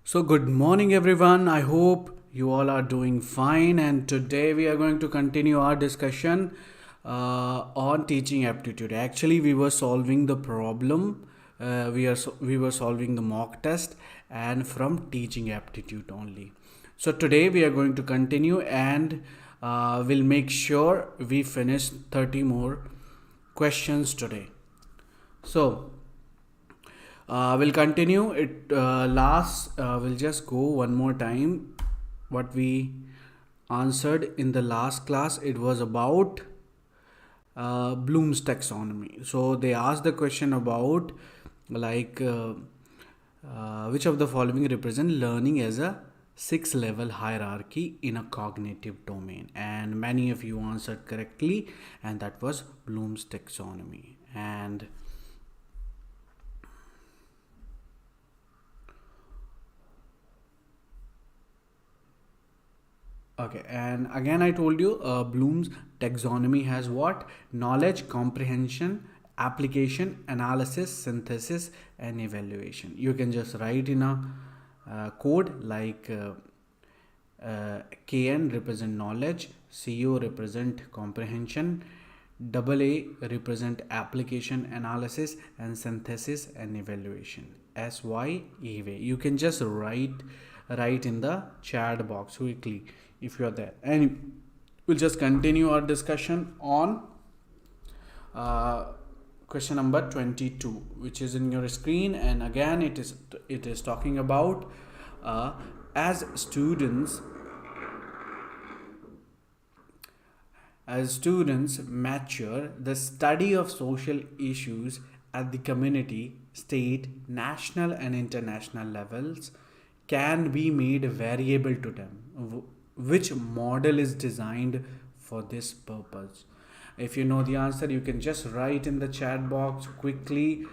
So, good morning, everyone. I hope you all are doing fine. And today we are going to continue our discussion on teaching aptitude. Actually, we were solving the problem. We were solving the mock test, and from teaching aptitude only. So today we are going to continue, and we'll make sure we finish 30 more questions today. So we'll continue it. We'll just go one more time what we answered in the last class. It was about Bloom's taxonomy. So they asked the question about like which of the following represent learning as a six level hierarchy in a cognitive domain, and many of you answered correctly, and that was Bloom's taxonomy. And okay, and again I told you Bloom's taxonomy has what? Knowledge, comprehension, application, analysis, synthesis, and evaluation. You can just write in a code like KN represent knowledge, CO represent comprehension, AA represent application analysis, and synthesis and evaluation. SYEV. You can just write in the chat box quickly if you are there, and we'll just continue our discussion on question number 22, which is in your screen. And again it is talking about as students mature, the study of social issues at the community, state, national, and international levels can be made variable to them. Which model is designed for this purpose? If you know the answer, you can just write in the chat box quickly.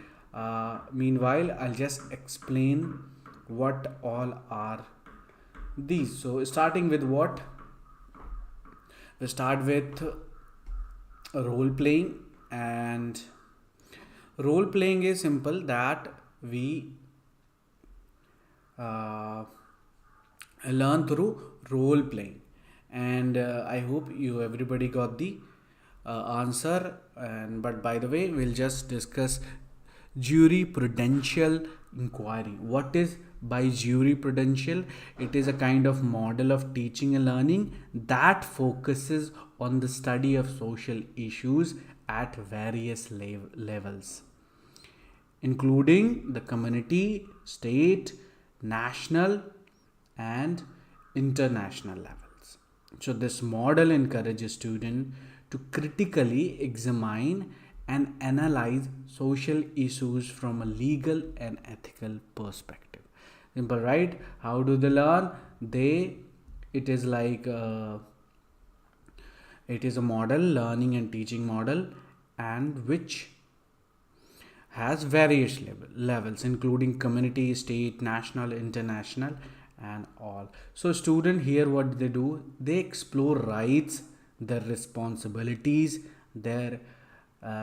Meanwhile, I'll just explain what all are these. So starting with what? We start with role playing, and role playing is simple that we learn through role playing, and I hope you everybody got the answer. And but by the way, we'll just discuss jurisprudential inquiry. What is by jurisprudential? It is a kind of model of teaching and learning that focuses on the study of social issues at various levels, including the community, state, national, and international levels. So this model encourages students to critically examine and analyze social issues from a legal and ethical perspective. Simple, right? How do they learn? It is like it is a model, learning and teaching model, and which has various levels, including community, state, national, international, and all. So student here, what they do, they explore rights, their responsibilities, their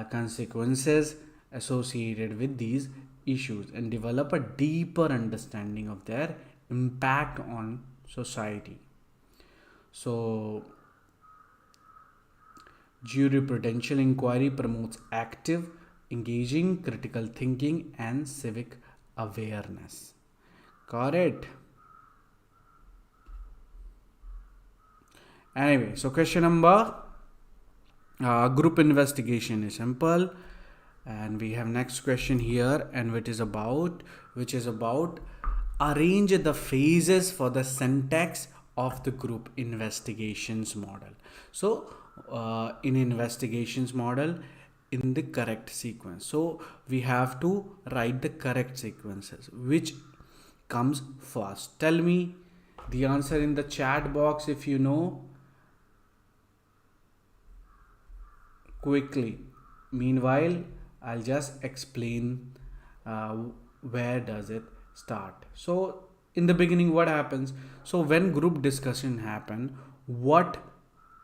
consequences associated with these issues, and develop a deeper understanding of their impact on society. So jurisprudential inquiry promotes active, engaging critical thinking and civic awareness. Got it? Anyway, so question number group investigation is simple, and we have next question here, and which is about arrange the phases for the syntax of the group investigations model. So in investigations model, in the correct sequence, so we have to write the correct sequences. Which comes first? Tell me the answer in the chat box if you know quickly. Meanwhile, I'll just explain where does it start. So in the beginning, what happens? So when group discussion happen, what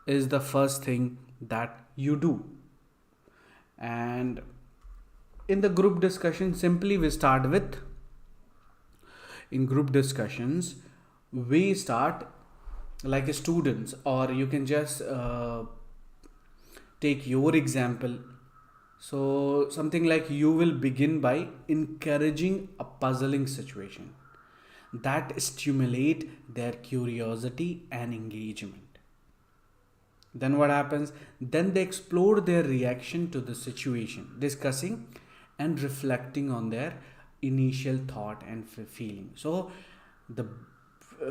is the first thing that you do? And in the group discussion, simply we start with in group discussions, we start like students, or you can just take your example. So something like you will begin by encouraging a puzzling situation that stimulate their curiosity and engagement. Then what happens? Then they explore their reaction to the situation, discussing and reflecting on their initial thought and feeling. So the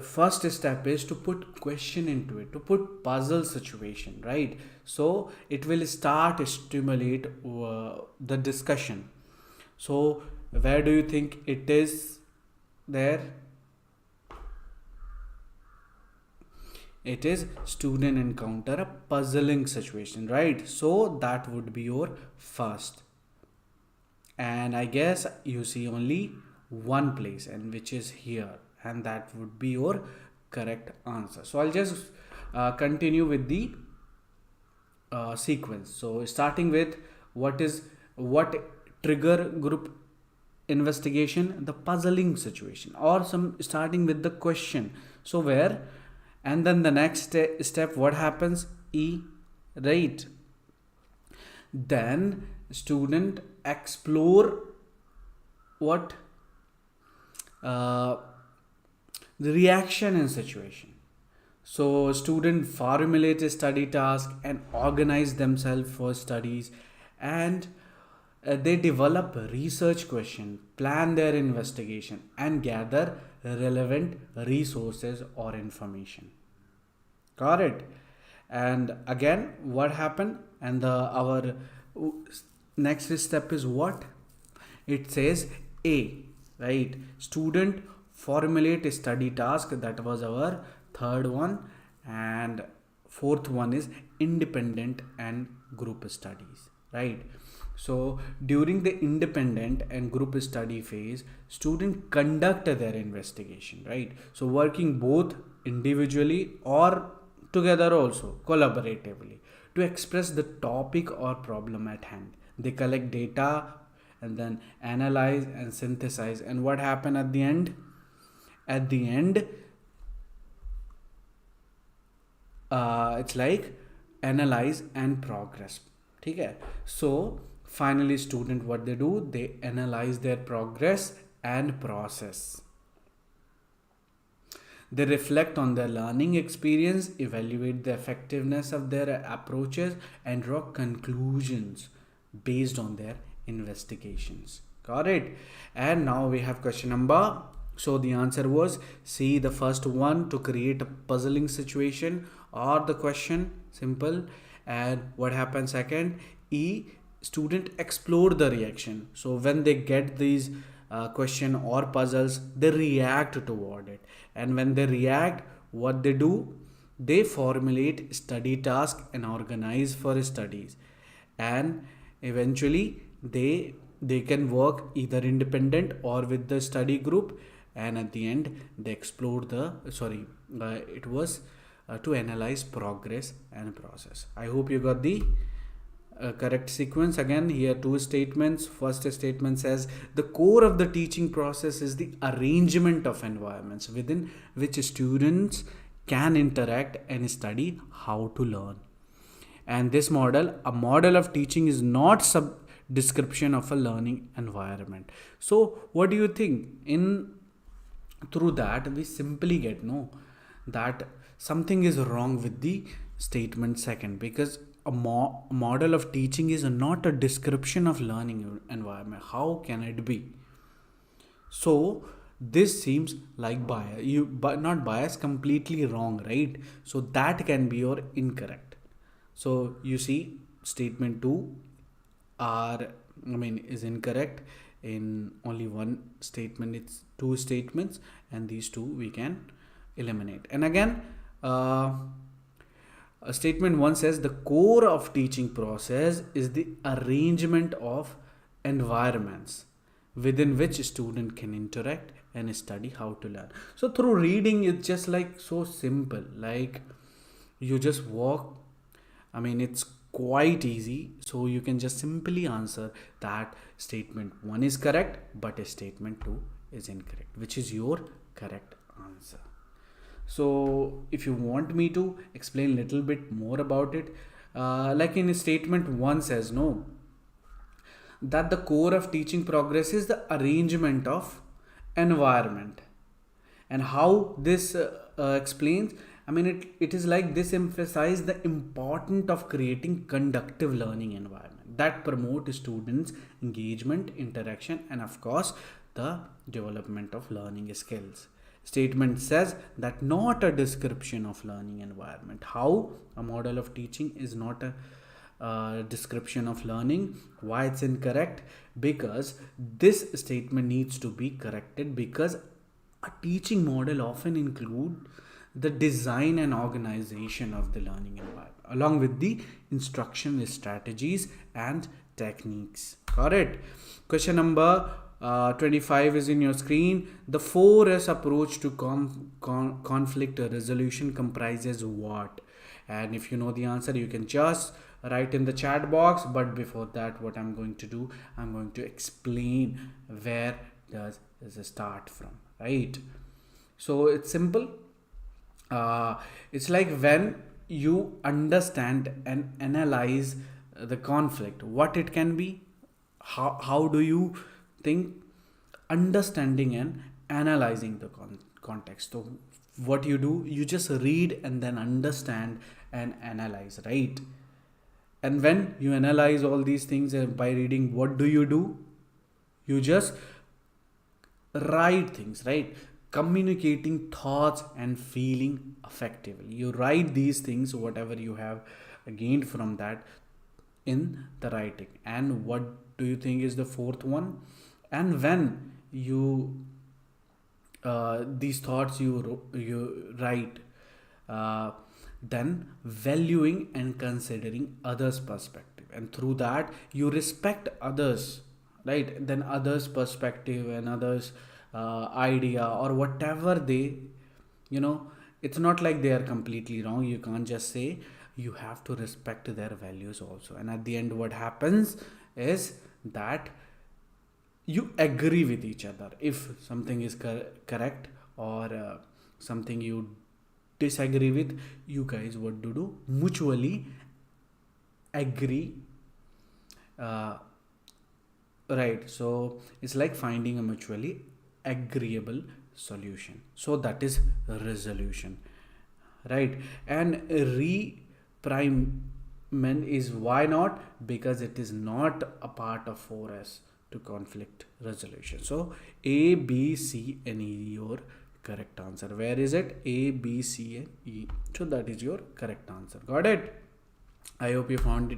first step is to put question into it, to put puzzle situation, right? So it will start stimulate the discussion. So where do you think it is there? It is student encounter a puzzling situation, right? So that would be your first. And I guess you see only one place, and which is here, and that would be your correct answer. So I'll just continue with the sequence. So starting with what trigger group investigation, the puzzling situation, or some starting with the question. So where, and then the next step, what happens? E, right? Then student explore what the reaction in situation. So student formulate a study task and organize themselves for studies, and they develop a research question, plan their investigation, and gather relevant resources or information. Got it? And again, what happened? And our next step is what? It says A, right? Student formulate a study task. That was our third one. And fourth one is independent and group studies, right? So during the independent and group study phase, student conduct their investigation, right? So working both individually or together, also collaboratively, to express the topic or problem at hand. They collect data and then analyze and synthesize. And what happened at the end? At the end, it's like analyze and progress. Okay? So finally, student, what they do? They analyze their progress and process. They reflect on their learning experience, evaluate the effectiveness of their approaches, and draw conclusions based on their investigations. Got it? And now we have question number. So the answer was C, the first one, to create a puzzling situation or the question, simple. And what happens second? E, student explore the reaction. So when they get these question or puzzles, they react toward it. And when they react, what they do? They formulate study task and organize for studies. And eventually they can work either independent or with the study group. And at the end, they explore the it was to analyze progress and process. I hope you got the correct sequence. Again, here two statements. First statement says the core of the teaching process is the arrangement of environments within which students can interact and study how to learn. And this model, a model of teaching, is not sub description of a learning environment. So what do you think? Through that we simply get that something is wrong with the statement second, because a model of teaching is not a description of learning environment. How can it be? So this seems like bias, but not bias, completely wrong, right? So that can be your incorrect. So you see statement 2 is incorrect. In only one statement, it's two statements, and these two we can eliminate. And again, statement 1 says the core of teaching process is the arrangement of environments within which student can interact and study how to learn. So through reading, it's just like so simple, like you just walk. It's quite easy. So you can just simply answer that statement 1 is correct, but statement 2 is incorrect, which is your correct answer. So if you want me to explain a little bit more about it, like in statement 1 says no, that the core of teaching progress is the arrangement of environment. And how this explains, I mean, it is like this emphasizes the importance of creating conductive learning environment that promote students engagement, interaction, and of course the development of learning skills. Statement says that not a description of learning environment. How a model of teaching is not a description of learning. Why it's incorrect? Because this statement needs to be corrected, because a teaching model often include the design and organization of the learning environment along with the instruction strategies and techniques. Got it? Question number 25 is in your screen. The 4S approach to conflict resolution comprises what? And if you know the answer, you can just write in the chat box. But before that, what I'm going to do, I'm going to explain where does it start from, right? So it's simple. It's like when you understand and analyze the conflict, what it can be, how do you think, understanding and analyzing the context. So what you do, you just read and then understand and analyze, right? And when you analyze all these things by reading, what do? You just write things, right? Communicating thoughts and feeling effectively. You write these things, whatever you have gained from that, in the writing. And what do you think is the fourth one? And when you these thoughts you write, then valuing and considering others' perspective, and through that you respect others, right? Then others' perspective and others' idea or whatever they, it's not like they are completely wrong. You can't just say, you have to respect their values also. And at the end, what happens is that you agree with each other. If something is correct or something you disagree with, you guys what to do? Mutually agree. Right. So it's like finding a mutually agreeable solution. So that is resolution, right? And reprinement is why not? Because it is not a part of 4S to conflict resolution. So A, B, C, and E your correct answer. Where is it? A, B, C, and E. So that is your correct answer. Got it? I hope you found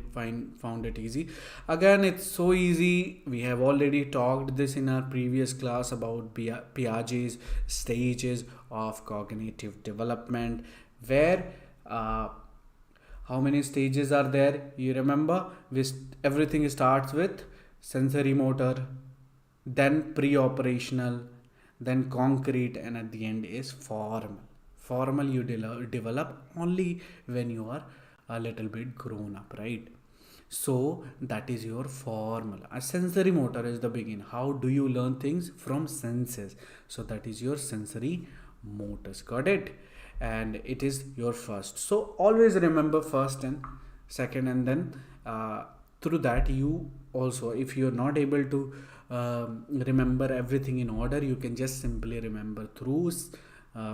it easy. Again, it's so easy. We have already talked this in our previous class about Piaget's stages of cognitive development, where how many stages are there? You remember? Everything starts with sensory motor, then pre-operational, then concrete, and at the end is formal. Formal you develop only when you are a little bit grown up, right? So that is your formula. A sensory motor is the beginning. How do you learn things? From senses. So that is your sensory motors. Got it? And it is your first. So always remember first and second, and then through that you also, if you're not able to remember everything in order, you can just simply remember through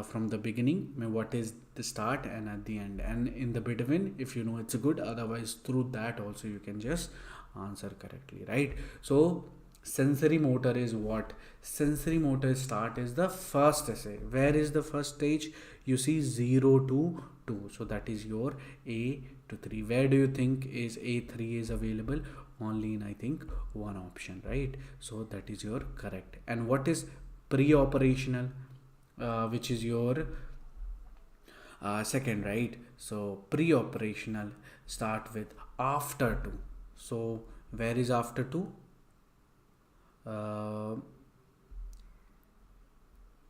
from the beginning, what is the start and at the end, and in the between, if you know, it's good. Otherwise, through that also you can just answer correctly, right? So sensory motor is what? Sensory motor start is the first essay. Where is the first stage? You see 0 to 2. So that is your A to 3. Where do you think is A3 is available? Only in, I think, one option, right? So that is your correct. And what is pre-operational? Which is your second, right? So pre-operational start with after 2. So where is after 2?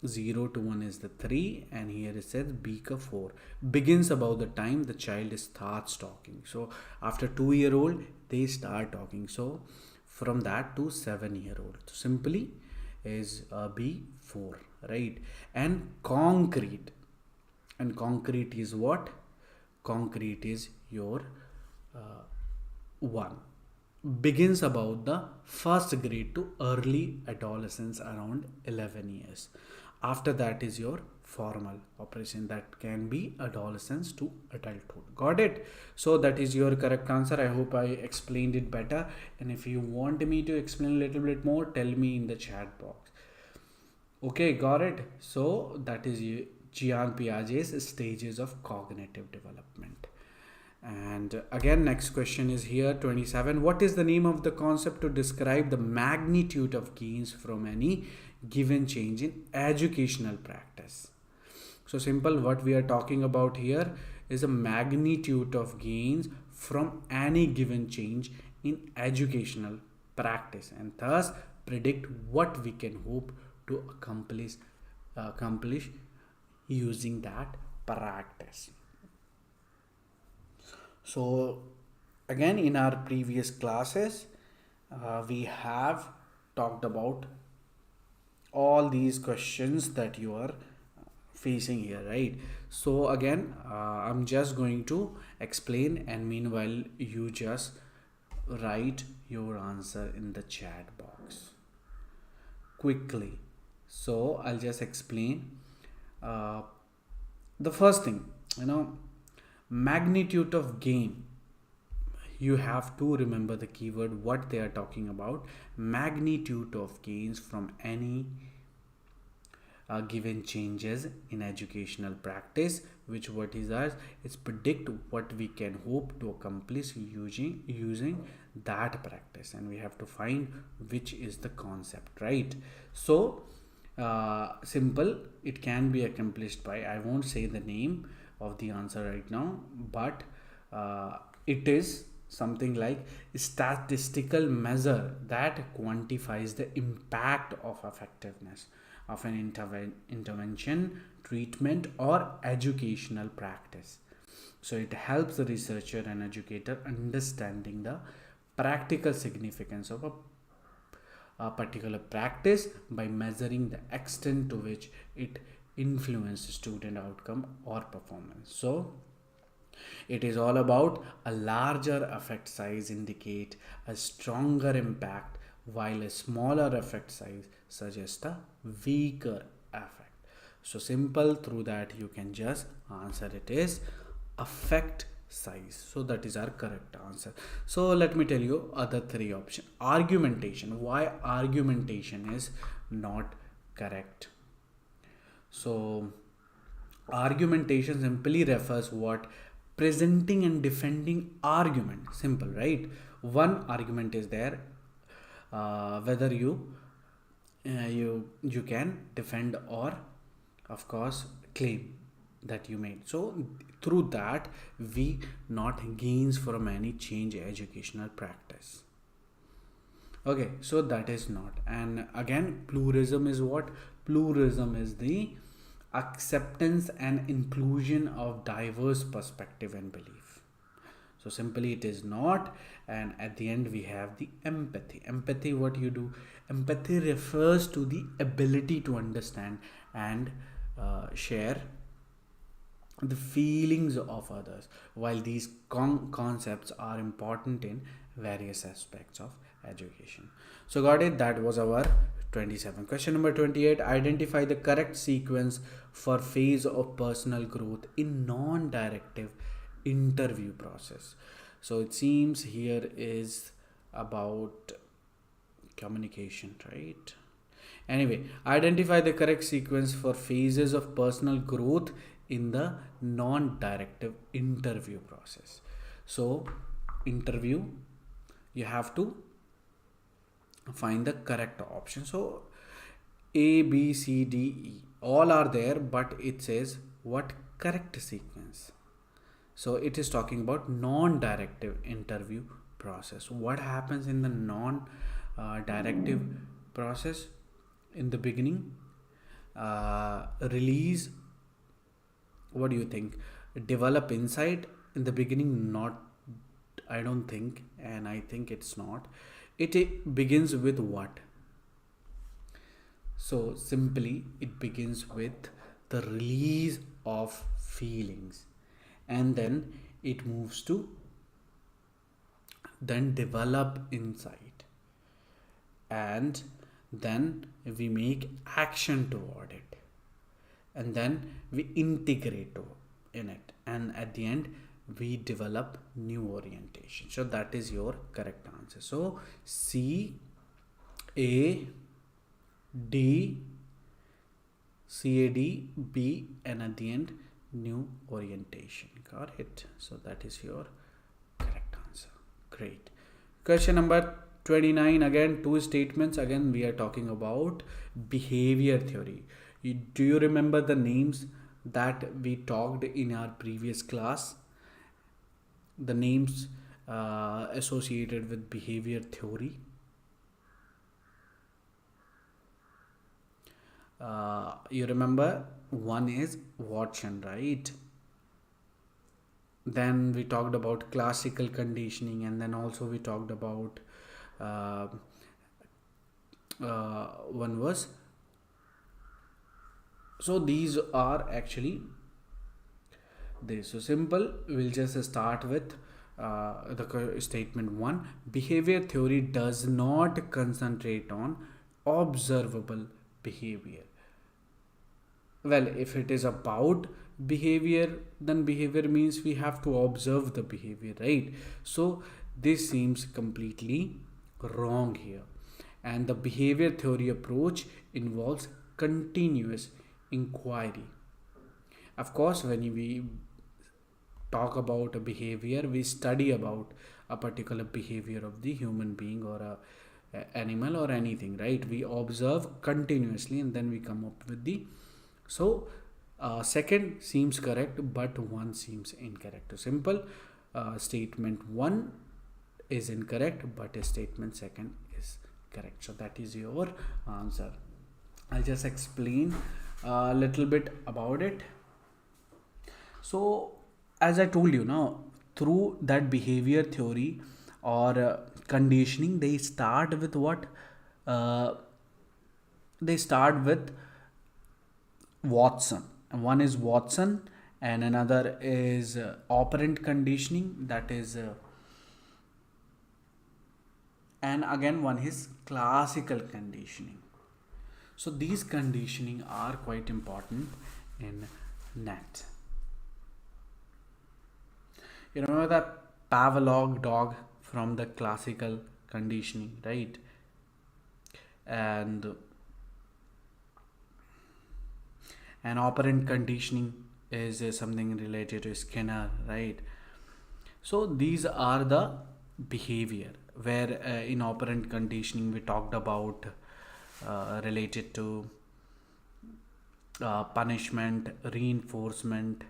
0 to 1 is the 3, and here it says beaker 4 begins about the time the child starts talking. So after 2-year-old they start talking. So from that to 7-year-old. So simply is B 4, right? And concrete. And concrete is what? Concrete is your 1. Begins about the first grade to early adolescence around 11 years. After that is your formal operation, that can be adolescence to adulthood. Got it? So that is your correct answer. I hope I explained it better, and if you want me to explain a little bit more, tell me in the chat box. Okay, got it? So that is Jean Piaget's stages of cognitive development. And again, next question is here, 27. What is the name of the concept to describe the magnitude of gains from any given change in educational practice? So simple, what we are talking about here is a magnitude of gains from any given change in educational practice, and thus predict what we can hope to accomplish using that practice. So again, in our previous classes, we have talked about all these questions that you are facing here, right? So again, I'm just going to explain, and meanwhile you just write your answer in the chat box quickly. So I'll just explain. The first thing, magnitude of gain, you have to remember the keyword, what they are talking about. Magnitude of gains from any given changes in educational practice, which what is ours, it's predict what we can hope to accomplish using that practice, and we have to find which is the concept, right? So simple, it can be accomplished by, I won't say the name of the answer right now, but it is something like statistical measure that quantifies the impact of effectiveness of an intervention, treatment, or educational practice. So it helps the researcher and educator understanding the practical significance of a particular practice by measuring the extent to which it influences student outcome or performance. So it is all about a larger effect size indicate a stronger impact, while a smaller effect size suggests a weaker effect. So simple, through that you can just answer it is effect size. So that is our correct answer. So let me tell you other 3 options. Argumentation. Why argumentation is not correct? So argumentation simply refers what? Presenting and defending argument. Simple, right? One argument is there, whether you can defend or of course claim that you made. So through that we not gains from any change educational practice. Okay, so that is not. And again, pluralism is what? Pluralism is the acceptance and inclusion of diverse perspective and belief. So simply it is not. And at the end we have the empathy. Empathy, what you do? Empathy refers to the ability to understand and share the feelings of others. While these concepts are important in various aspects of education. So got it? That was our 27. Question number 28. Identify the correct sequence for phase of personal growth in non-directive interview process. So it seems here is about communication, right? Anyway, identify the correct sequence for phases of personal growth in the non-directive interview process. So interview, you have to find the correct option. So A, B, C, D, E, all are there, but it says what? Correct sequence. So it is talking about non-directive interview process. What happens in the non-directive process? In the beginning, release, what do you think? Develop insight in the beginning? Not, I don't think, and I think it's not. It begins with what? So simply it begins with the release of feelings, and then it moves to then develop insight, and then we make action toward it, and then we integrate in it, and at the end we develop new orientation. So that is your correct answer. So C A D CAD B, and at the end new orientation. Got it? So that is your correct answer. Great. Question number 29, again two statements. Again we are talking about behavior theory. Do you remember the names that we talked in our previous class? The names associated with behavior theory. You remember one is Watson, right? Then we talked about classical conditioning, and then also we talked about one was, so these are actually this. So simple, we'll just start with the statement 1. Behavior theory does not concentrate on observable behavior. Well, if it is about behavior, then behavior means we have to observe the behavior, right? So this seems completely wrong here. And the behavior theory approach involves continuous inquiry. Of course, when we talk about a behavior, we study about a particular behavior of the human being or a animal or anything, right? We observe continuously and then we come up with the, so second seems correct, but one seems incorrect. So simple, statement 1 is incorrect, but statement 2 is correct. So that is your answer. I'll just explain a little bit about it. So as I told you now, through that behavior theory or conditioning, they start with what? They start with Watson. One is Watson and another is operant conditioning, that is and again one is classical conditioning. So these conditioning are quite important in NET. You remember that Pavlov dog from the classical conditioning, right? And operant conditioning is something related to Skinner, right? So these are the behavior where in operant conditioning we talked about related to punishment, reinforcement,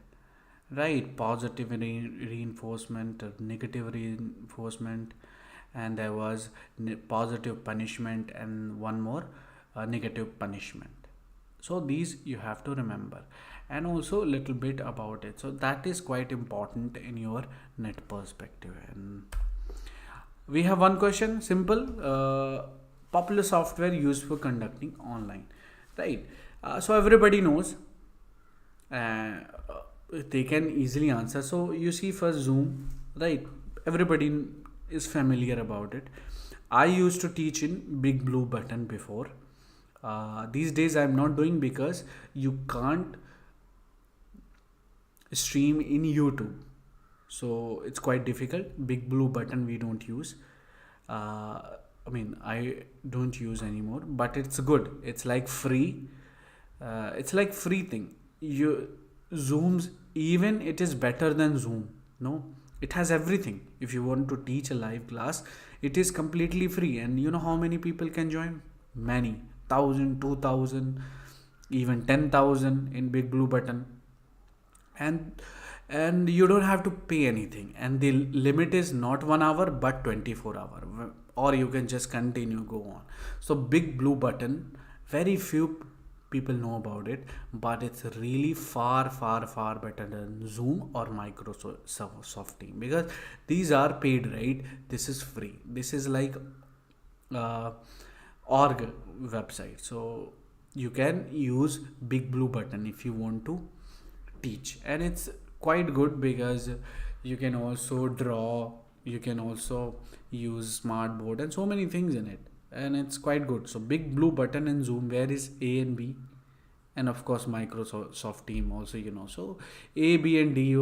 right? Positive reinforcement, negative reinforcement, and there was positive punishment and one more negative punishment. So these you have to remember, and also a little bit about it. So that is quite important in your NET perspective. And we have one question, simple, popular software used for conducting online, right? So everybody knows, they can easily answer. So you see first Zoom, right? Everybody is familiar about it. I used to teach in Big Blue Button before. These days I'm not doing because you can't stream in YouTube, so it's quite difficult. Big Blue Button we don't use. I don't use anymore, but it's good. It's like free. It's like free thing. Zooms, even it is better than Zoom. No, it has everything. If you want to teach a live class, it is completely free. And you know how many people can join? Many. 1,000, 2,000, even 10,000 in Big Blue Button. And you don't have to pay anything. And the limit is not 1 hour, but 24 hours. Or you can just continue, go on. So Big Blue Button, very few people know about it, but it's really far better than Zoom or Microsoft Team, because these are paid, right? This is free. This is like org website. So you can use big blue button if you want to teach, and it's quite good because you can also draw, you can also use smart board and so many things in it, and it's quite good. So big blue button in Zoom, where is A and B, and of course Microsoft Team also, so A, B and D,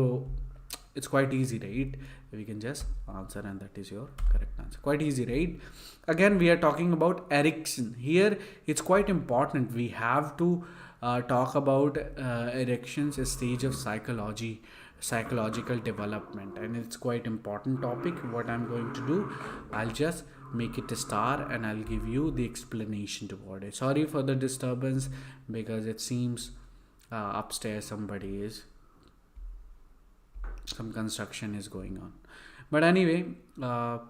it's quite easy, right? We can just answer, and that is your correct answer. Quite easy, right? Again, we are talking about erection here. It's quite important, we have to talk about erections, a stage of psychological development, and it's quite important topic. What I'm going to do, I'll just make it a star and I'll give you the explanation toward it. Sorry for the disturbance, because it seems upstairs some construction is going on. But anyway, we'll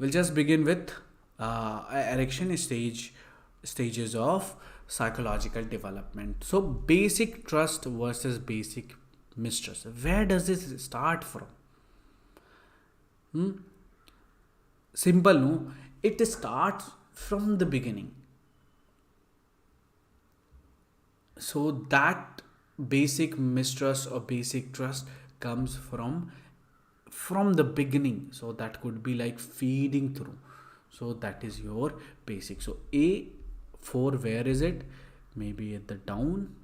just begin with erection stages of psychological development. So basic trust versus basic mistrust. Where does this start from? Simple, no? It starts from the beginning. So that basic mistrust or basic trust comes from the beginning. So that could be like feeding through. So that is your basic. So A4, where is it? Maybe at the down.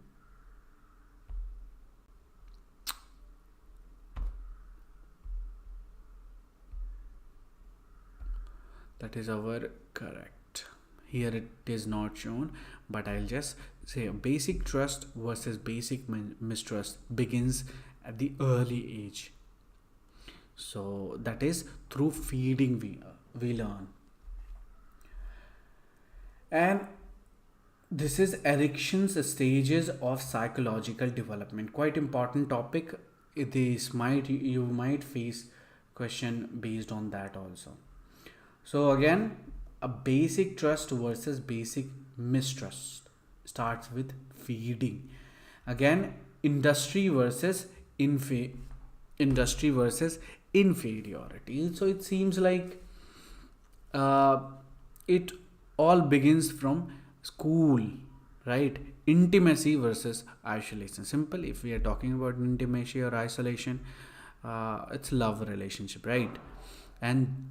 That is our correct. Here it is not shown, but I'll just say basic trust versus basic mistrust begins at the early age. So that is through feeding we learn. And this is erection's stages of psychological development. Quite important topic. You might face question based on that also. So again, a basic trust versus basic mistrust starts with feeding. Again, industry versus inferiority. So it seems like it all begins from school, right? Intimacy versus isolation. Simple. If we are talking about intimacy or isolation, it's love relationship, right? And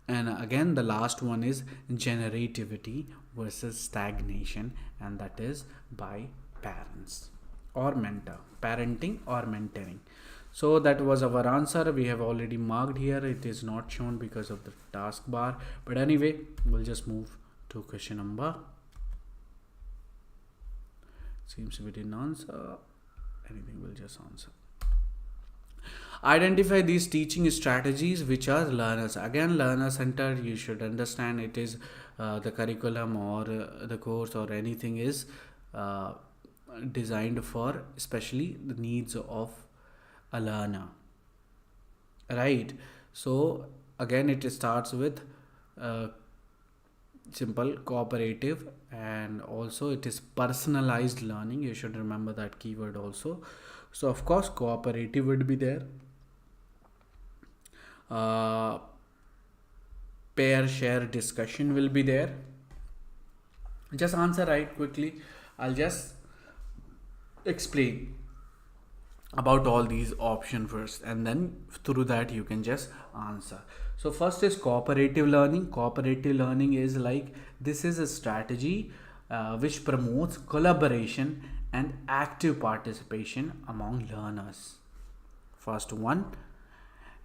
again, the last one is generativity versus stagnation, and that is by parents or mentor, parenting or mentoring. So that was our answer. We have already marked here. It is not shown because of the taskbar. But anyway, we'll just move to question number. Seems we didn't answer anything. We'll just answer. Identify these teaching strategies which are learners. Again, learner centered. You should understand it is the curriculum or the course or anything is designed for especially the needs of a learner, right? So again, it starts with simple, cooperative, and also it is personalized learning. You should remember that keyword also. So of course, cooperative would be there. Pair share discussion will be there. Just answer right quickly. I'll just explain about all these options first, and then through that you can just answer. So first is cooperative learning. Cooperative learning is like, this is a strategy which promotes collaboration and active participation among learners. First one,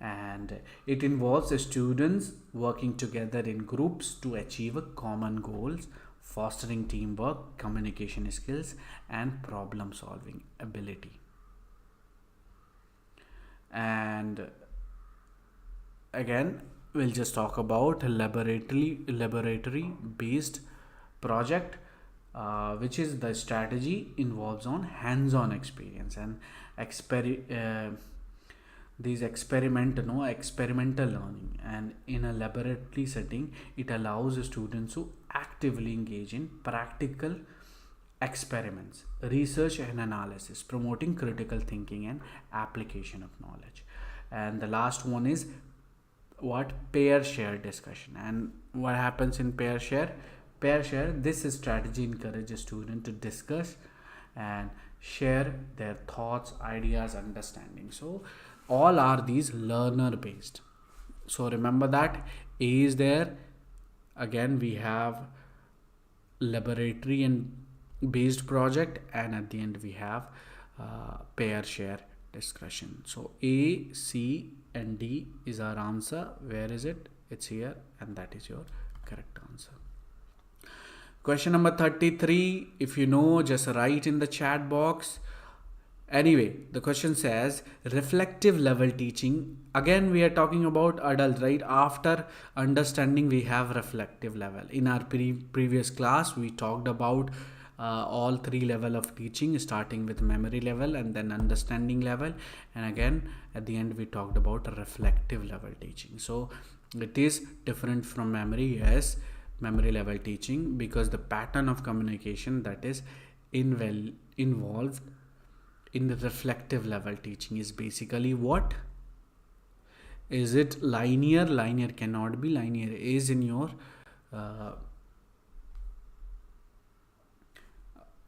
and it involves students working together in groups to achieve a common goals, fostering teamwork, communication skills, and problem solving ability. And again, we'll just talk about laboratory based project, which is the strategy involves on hands-on experience and experimental learning, and in a laboratory setting it allows students to actively engage in practical experiments, research and analysis, promoting critical thinking and application of knowledge. And the last one is what? Pair share discussion. And what happens in pair share? Pair share, this strategy encourages students to discuss and share their thoughts, ideas, understanding. So all are these learner based. So remember that A is there. Again, we have laboratory and based project, and at the end we have pair share discussion. So A, C and D is our answer. Where is it? It's here, and that is your correct answer. Question number 33, if you know, just write in the chat box. Anyway, the question says reflective level teaching. Again, we are talking about adults, right? After understanding, we have reflective level. In our previous class, we talked about all three level of teaching, starting with memory level and then understanding level. And again, at the end, we talked about reflective level teaching. So it is different from memory, yes, memory level teaching, because the pattern of communication that is involved in the reflective level teaching is basically what? Is it linear? Linear cannot be. Linear is in your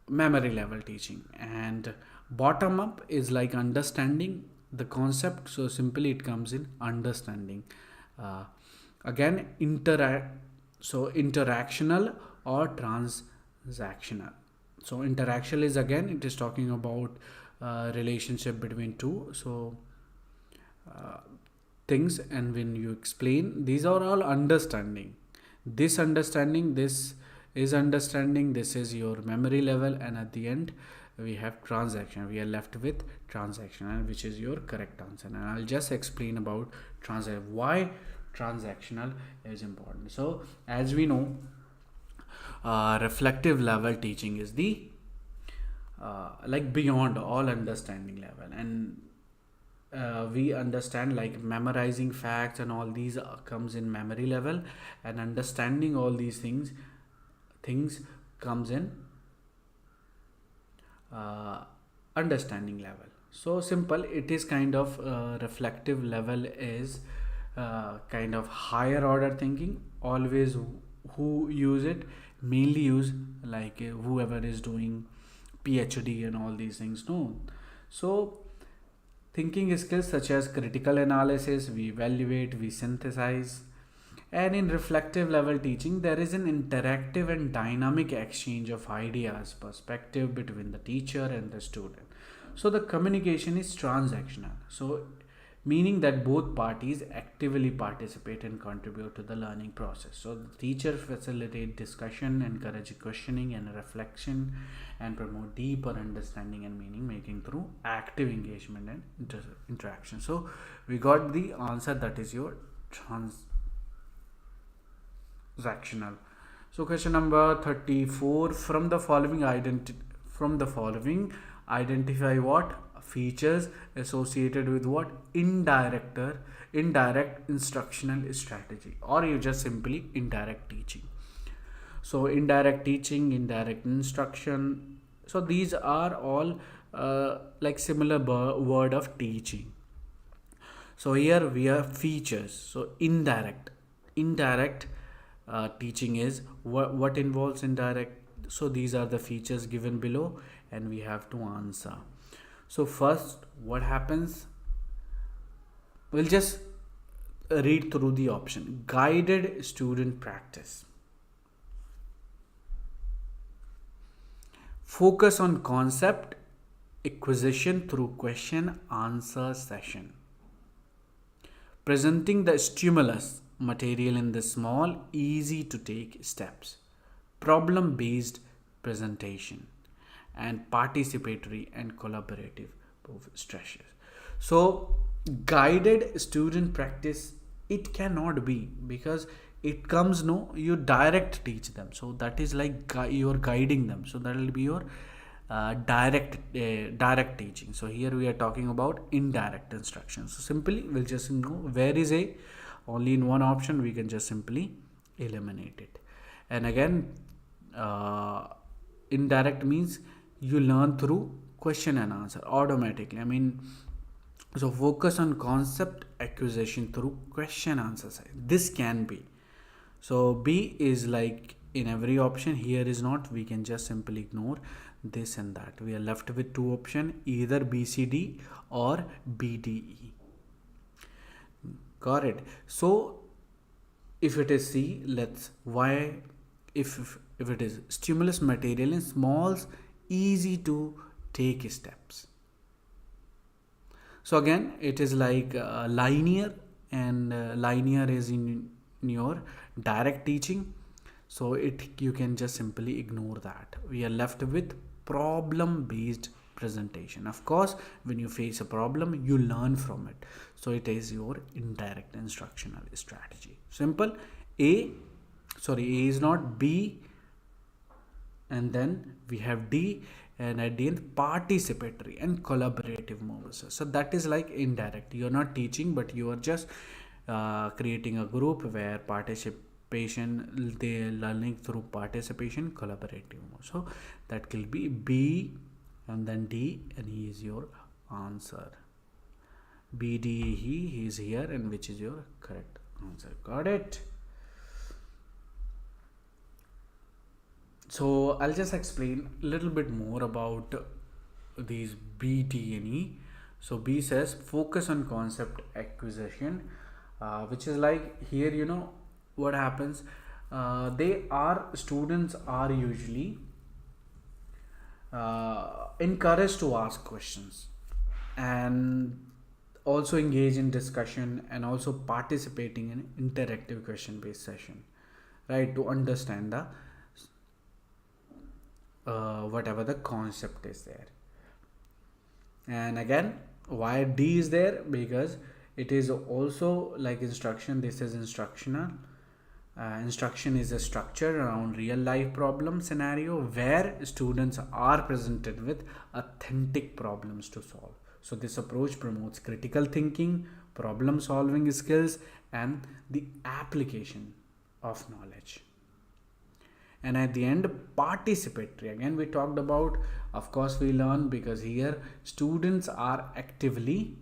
memory level teaching, and bottom up is like understanding the concept. So simply it comes in understanding. Again, interactional or transactional. So interactional is, again, it is talking about relationship between two things, and when you explain, these are all understanding. This understanding, this is understanding, this is your memory level, and at the end we have transaction. We are left with transactional, which is your correct answer. And I'll just explain about why transactional is important. So as we know, reflective level teaching is the like beyond all understanding level, and we understand like memorizing facts and all these comes in memory level, and understanding all these things comes in understanding level. So simple, it is kind of reflective level is kind of higher order thinking. Always who use it, mainly use like whoever is doing PhD and all these things. No, so thinking skills such as critical analysis, we evaluate, we synthesize. And in reflective level teaching, there is an interactive and dynamic exchange of ideas, perspective between the teacher and the student. So the communication is transactional. So meaning that both parties actively participate and contribute to the learning process. So the teacher facilitate discussion, encourage questioning and reflection, and promote deeper understanding and meaning making through active engagement and interaction. So we got the answer, that is your transactional. So question number 34, from the following identify what features associated with what indirect instructional strategy, or you just simply indirect teaching. So indirect teaching, indirect instruction, so these are all like similar word of teaching. So here we have features. So indirect teaching is what involves indirect. So these are the features given below, and we have to answer. So first, what happens? We'll just read through the option. Guided student practice. Focus on concept acquisition through question answer session. Presenting the stimulus material in the small, easy to take steps. Problem based presentation, and participatory and collaborative structures. So guided student practice, it cannot be, because it comes, no, you direct teach them. So that is like you're guiding them. So that will be your direct teaching. So here we are talking about indirect instruction. So simply we'll just know where is a only in one option, we can just simply eliminate it. And again, indirect means you learn through question and answer automatically. I mean, so focus on concept acquisition through question answer side. This can be. So B is like in every option. Here is not, we can just simply ignore this and that. We are left with two options, either BCD or BDE. Got it. So if it is C, let's why if it is stimulus material in smalls, easy to take steps. So again, it is like linear, and linear is in your direct teaching. So you can just simply ignore that. We are left with problem based presentation. Of course, when you face a problem, you learn from it. So it is your indirect instructional strategy. Simple. A is not B, and then we have D, and at the end participatory and collaborative moves. So that is like indirect. You're not teaching, but you are just creating a group where participation, they learning through participation, collaborative mode. So that will be B and then D, and he is your answer. B, D, he is here, and which is your correct answer. Got it? So I'll just explain a little bit more about these B, D, and E. So B says focus on concept acquisition, which is like here, you know what happens. Students are usually encouraged to ask questions and also engage in discussion, and also participating in interactive question based session, right, to understand the whatever the concept is there. And again, why D is there? Because it is also like instruction. This is instructional. Instruction is a structure around real life problem scenario where students are presented with authentic problems to solve. So this approach promotes critical thinking, problem solving skills, and the application of knowledge. And at the end, participatory. Again, we talked about, of course, we learn because here students are actively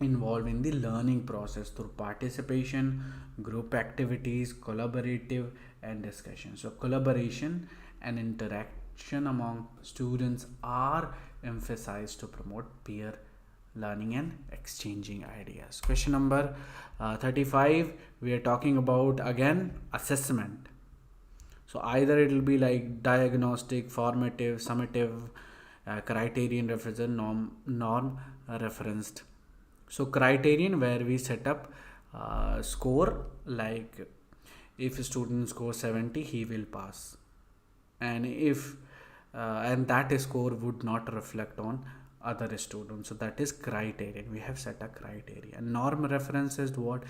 involved in the learning process through participation, group activities, collaborative, and discussion. So collaboration and interaction among students are emphasized to promote peer learning and exchanging ideas. Question number 35, we are talking about again assessment. So either it will be like diagnostic, formative, summative, criterion referenced, norm referenced. So criterion, where we set up score, like if a student scores 70, he will pass, and if and that score would not reflect on other students. So that is criterion. We have set a criteria. Norm reference is what?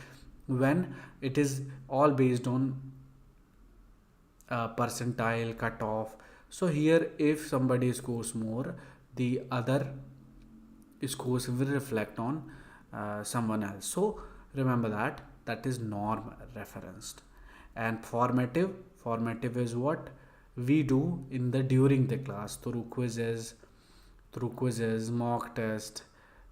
When it is all based on percentile, cutoff. So here, if somebody scores more, the other scores will reflect on someone else. So remember that is norm referenced. And formative is what we do in the during the class through quizzes, mock test,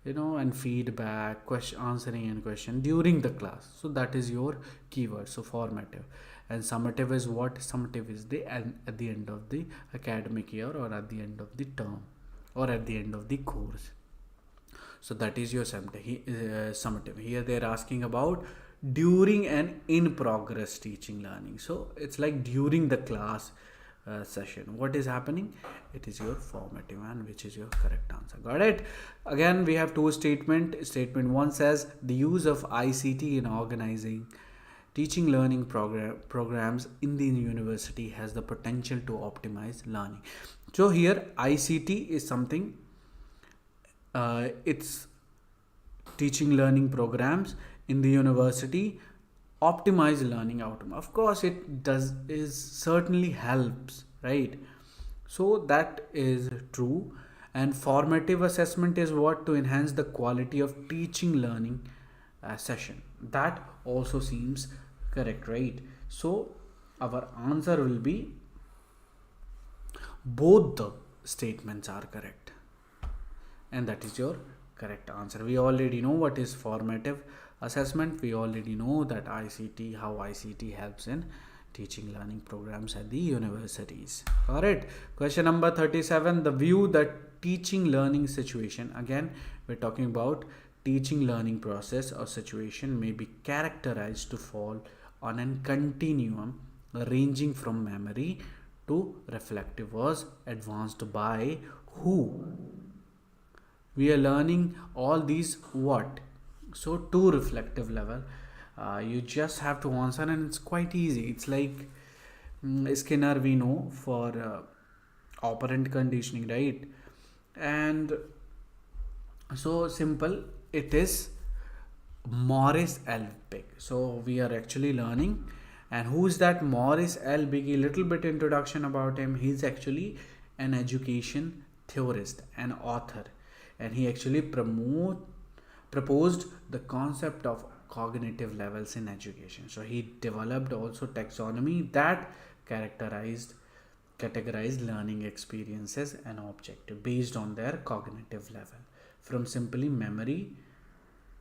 and feedback, answering and question during the class. So that is your keyword. So formative. And summative is what? Summative is at the end of the academic year, or at the end of the term, or at the end of the course. So that is your summative. Here they are asking about during and in progress teaching learning. So it's like during the class session, what is happening? It is your formative, and which is your correct answer. Got it? Again, we have two statement. Statement 1 says the use of ICT in organizing teaching learning programs in the university has the potential to optimize learning. So here ICT is something, it's teaching learning programs in the university optimize learning outcome. Of course it certainly helps, right? So that is true. And formative assessment is what? To enhance the quality of teaching learning session. That also seems correct, right? So our answer will be both the statements are correct, and that is your correct answer. We already know what is formative assessment. We already know that how ICT helps in teaching learning programs at the universities. Alright, question number 37, the view that teaching learning situation, again we're talking about teaching learning process or situation may be characterized to fall on a continuum ranging from memory to reflective, was advanced by who? We are learning all these what? So to reflective level, you just have to answer, and it's quite easy. It's like Skinner we know for operant conditioning, right? And so simple it is. Morris L. Big. So we are actually learning, and who is that Morris L. Big? A little bit introduction about him. He's actually an education theorist, an author, and he actually proposed the concept of cognitive levels in education. So he developed also taxonomy that categorized learning experiences and objective based on their cognitive level, from simply memory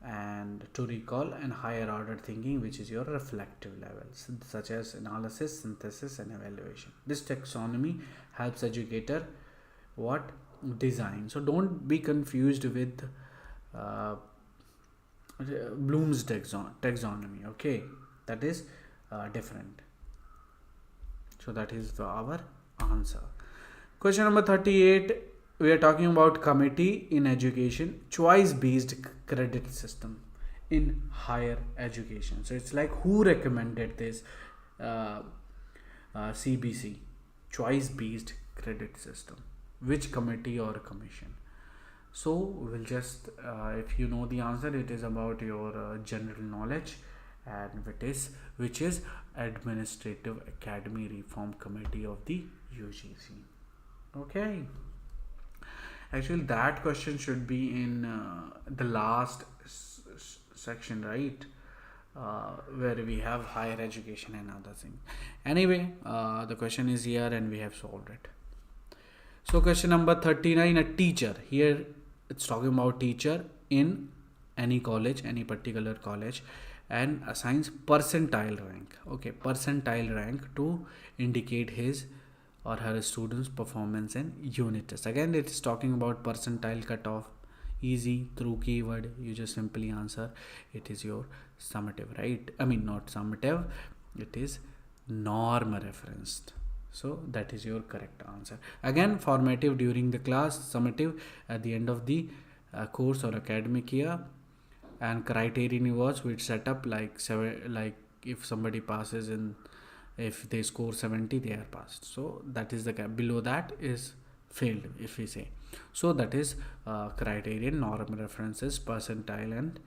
and to recall and higher order thinking, which is your reflective levels such as analysis, synthesis and evaluation. This taxonomy helps educator what design. So don't be confused with Bloom's taxonomy, okay? That is different. So that is our answer. Question number 38, we are talking about committee in education, choice based credit system in higher education. So it's like who recommended this CBC, choice based credit system, which committee or commission? So we'll just if you know the answer, it is about your general knowledge, and which is Administrative Academy Reform Committee of the UGC. Okay, actually that question should be in the last section, right? Where we have higher education and other thing. Anyway, the question is here and we have solved it. So question number 39, a teacher, here it's talking about teacher in any college, any particular college, and assigns percentile rank. Okay, percentile rank to indicate his or her students performance in unit test. Again it is talking about percentile cutoff, easy, through keyword you just simply answer. It is your summative, right? I mean not summative, it is norm referenced. So that is your correct answer. Again, formative during the class, summative at the end of the course or academic year, and criterion was we set up like if somebody passes in, if they score 70 they are passed. So that is the gap. Below that is failed if we say. So that is criterion, norm references, percentile and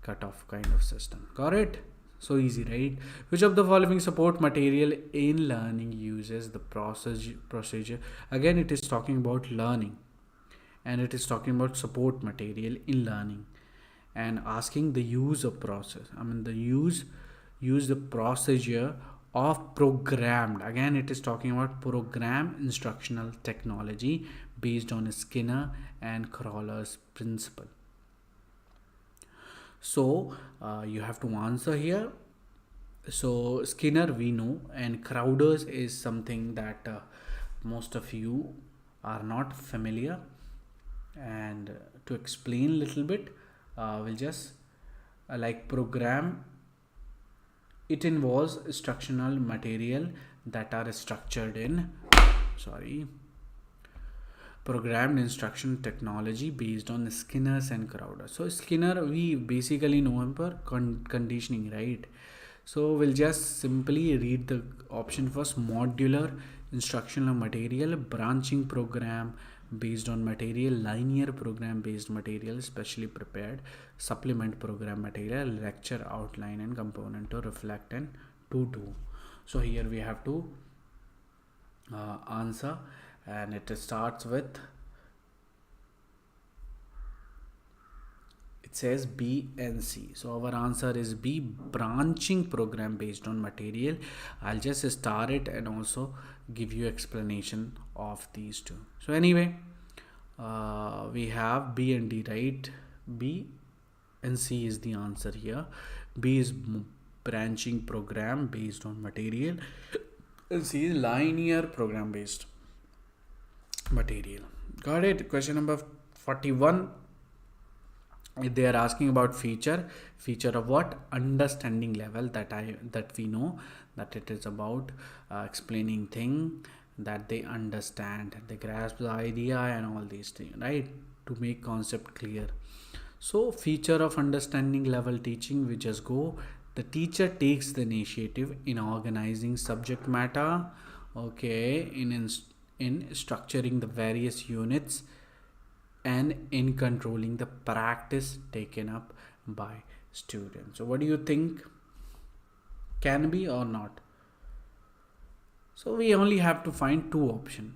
cutoff kind of system. Got it? So easy, right? Which of the following support material in learning uses the procedure? Again it is talking about learning, and it is talking about support material in learning, and asking the use of process. I mean the use the procedure of programmed. Again it is talking about program instructional technology based on Skinner and Crowler's principle. So you have to answer here. So Skinner we know, and Crowder's is something that most of you are not familiar. And to explain a little bit, we'll just like program, it involves instructional material that are structured in programmed instruction technology based on Skinner's and Crowder. So Skinner we basically know him for conditioning, right? So we'll just simply read the option first. Modular instructional material, branching program based on material, linear program based material, specially prepared, supplement program material, lecture outline and component to reflect and to do. So here we have to answer, and it starts with, it says B and C. So our answer is B, branching program based on material. I'll just start it and also give you explanation of these two. So anyway, we have B and D, right? B and C is the answer here. B is branching program based on material, and C is linear program based material. Got it? Question number 41. They are asking about feature of what? Understanding level. That we know that it is about explaining thing that they understand, they grasp the idea and all these things, right? To make concept clear. So feature of understanding level teaching, we just go, the teacher takes the initiative in organizing subject matter, okay, in structuring the various units, and in controlling the practice taken up by students. So what do you think? Can be or not? So we only have to find two options,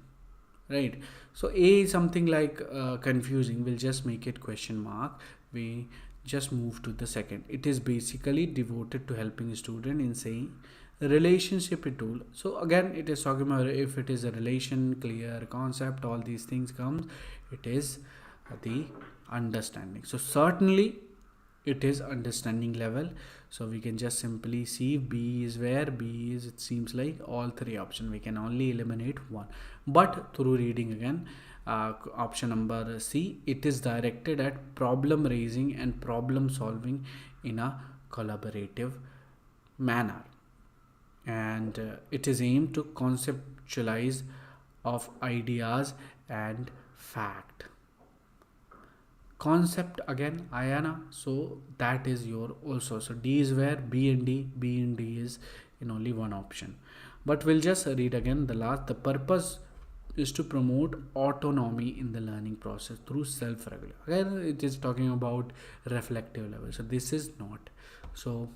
right? So A is something like confusing, we'll just make it question mark. We just move to the second. It is basically devoted to helping a student in saying relationship tool. So again, it is talking about if it is a relation, clear concept, all these things comes, it is the understanding. So certainly it is understanding level. So we can just simply see B is where B is, it seems like all three options, we can only eliminate one. But through reading again, option number C, it is directed at problem raising and problem solving in a collaborative manner, and it is aimed to conceptualize of ideas and fact. Concept again, Ayana, so that is your also. So D is where B and D is in only one option. But we'll just read again the last. The purpose is to promote autonomy in the learning process through self-regulation. Again, it is talking about reflective level. So this is not. So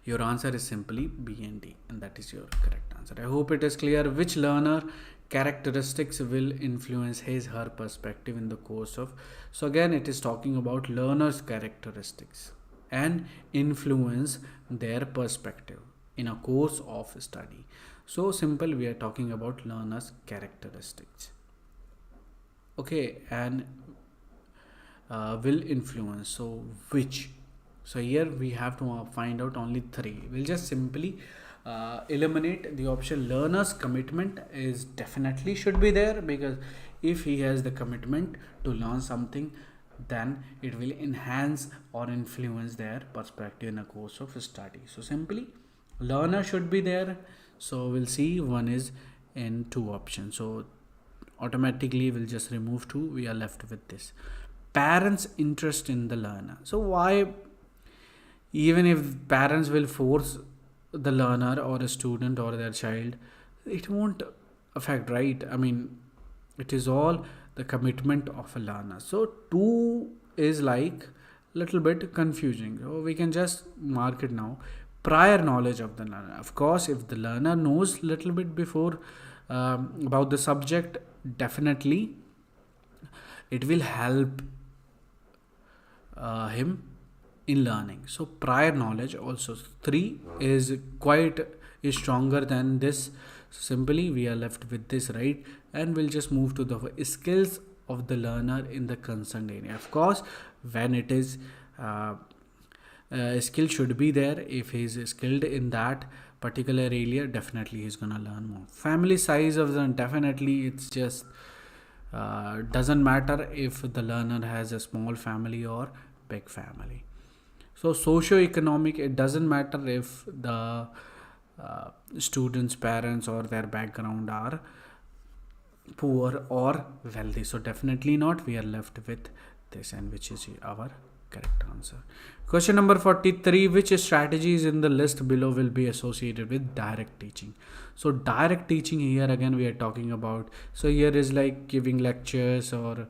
your answer is simply B and D, and that is your correct answer. I hope it is clear. Which learner characteristics will influence her perspective in the course of. So again, it is talking about learners characteristics and influence their perspective in a course of study. So simple, we are talking about learners characteristics, okay, and will influence. So which? So here we have to find out only three. We'll just simply eliminate the option learner's commitment is definitely should be there, because if he has the commitment to learn something, then it will enhance or influence their perspective in a course of study. So simply learner should be there. So we'll see one is in two options. So automatically we'll just remove two. We are left with this. Parents' interest in the learner. So why, even if parents will force the learner or a student or their child, it won't affect, right? I mean, it is all the commitment of a learner. So two is like little bit confusing. So we can just mark it now. Prior knowledge of the learner. Of course, if the learner knows little bit before about the subject, definitely it will help him in learning. So prior knowledge also. 3 is stronger than this. Simply we are left with this, right? And we'll just move to the skills of the learner in the concerned area. Of course, when it is skill should be there. If he is skilled in that particular area, definitely he's gonna learn more. Family size of the, definitely it's just doesn't matter if the learner has a small family or big family. So socio-economic, it doesn't matter if the students' parents or their background are poor or wealthy. So definitely not. We are left with this, and which is our correct answer. Question number 43. Which strategies in the list below will be associated with direct teaching? So direct teaching, here again we are talking about. So here is like giving lectures or